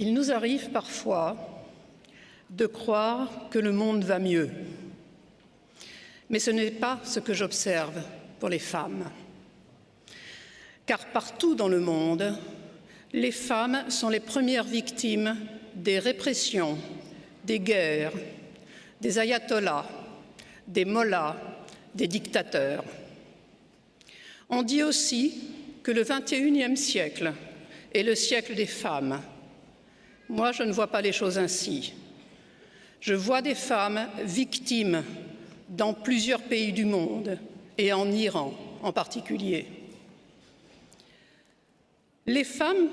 Il nous arrive parfois de croire que le monde va mieux. Mais ce n'est pas ce que j'observe pour les femmes. Car partout dans le monde, les femmes sont les premières victimes des répressions, des guerres, des ayatollahs, des mollahs, des dictateurs. On dit aussi que le XXIe siècle est le siècle des femmes. Moi, je ne vois pas les choses ainsi. Je vois des femmes victimes dans plusieurs pays du monde et en Iran en particulier. Les femmes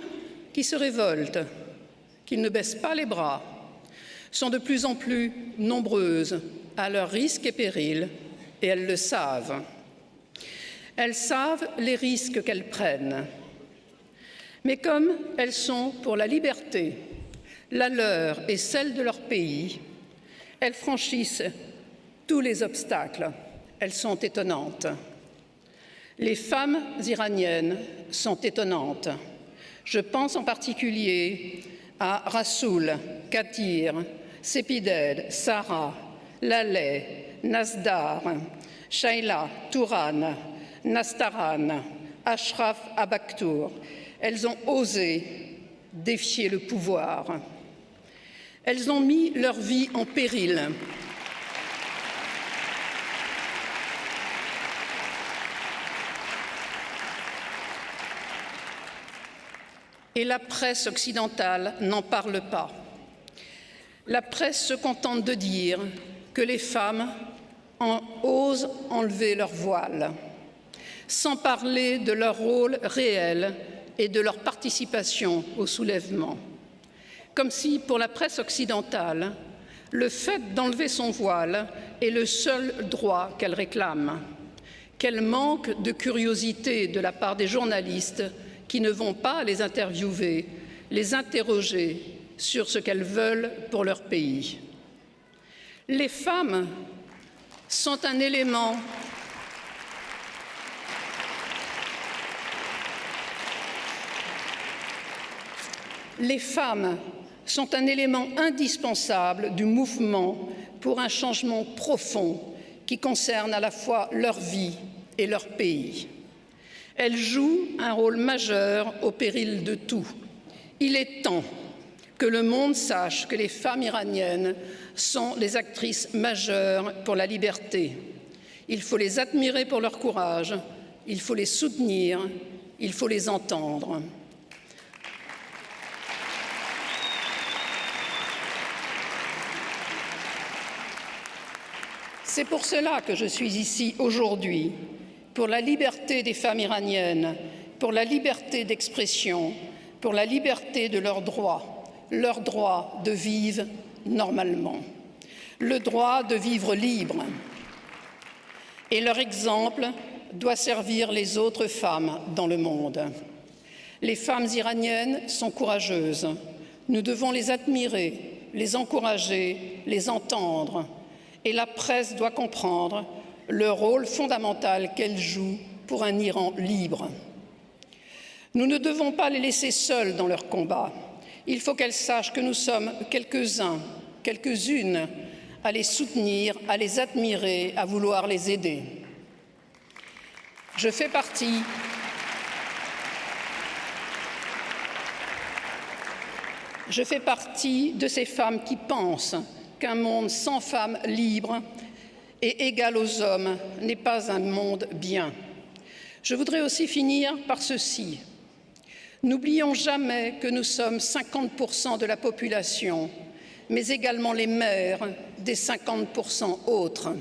qui se révoltent, qui ne baissent pas les bras, sont de plus en plus nombreuses à leur risque et péril, et elles le savent. Elles savent les risques qu'elles prennent. Mais comme elles sont pour la liberté, la leur et celle de leur pays, elles franchissent tous les obstacles. Elles sont étonnantes. Les femmes iraniennes sont étonnantes. Je pense en particulier à Rassoul, Katir, Sepideh, Sarah, Laleh, Nasdar, Shaila, Touran, Nastaran, Ashraf Abaktour. Elles ont osé défier le pouvoir. Elles ont mis leur vie en péril. Et la presse occidentale n'en parle pas. La presse se contente de dire que les femmes osent enlever leur voile, sans parler de leur rôle réel et de leur participation au soulèvement. Comme si, pour la presse occidentale, le fait d'enlever son voile est le seul droit qu'elle réclame. Quel manque de curiosité de la part des journalistes qui ne vont pas les interviewer, les interroger sur ce qu'elles veulent pour leur pays. Les femmes sont un élément indispensable du mouvement pour un changement profond qui concerne à la fois leur vie et leur pays. Elles jouent un rôle majeur au péril de tout. Il est temps que le monde sache que les femmes iraniennes sont les actrices majeures pour la liberté. Il faut les admirer pour leur courage, il faut les soutenir, il faut les entendre. C'est pour cela que je suis ici aujourd'hui, pour la liberté des femmes iraniennes, pour la liberté d'expression, pour la liberté de leur droit de vivre normalement, le droit de vivre libre. Et leur exemple doit servir les autres femmes dans le monde. Les femmes iraniennes sont courageuses. Nous devons les admirer, les encourager, les entendre. Et la presse doit comprendre le rôle fondamental qu'elle joue pour un Iran libre. Nous ne devons pas les laisser seules dans leur combat. Il faut qu'elles sachent que nous sommes quelques-uns, quelques-unes à les soutenir, à les admirer, à vouloir les aider. Je fais partie de ces femmes qui pensent qu'un monde sans femmes libres et égales aux hommes n'est pas un monde bien. Je voudrais aussi finir par ceci. N'oublions jamais que nous sommes 50% de la population, mais également les mères des 50% autres.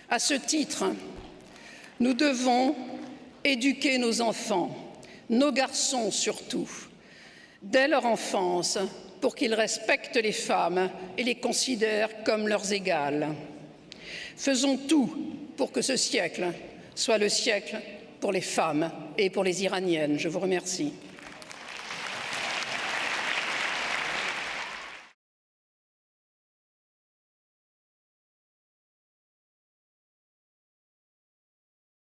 À ce titre, nous devons éduquer nos enfants, nos garçons surtout, dès leur enfance, pour qu'ils respectent les femmes et les considèrent comme leurs égales. Faisons tout pour que ce siècle soit le siècle pour les femmes et pour les Iraniennes. Je vous remercie.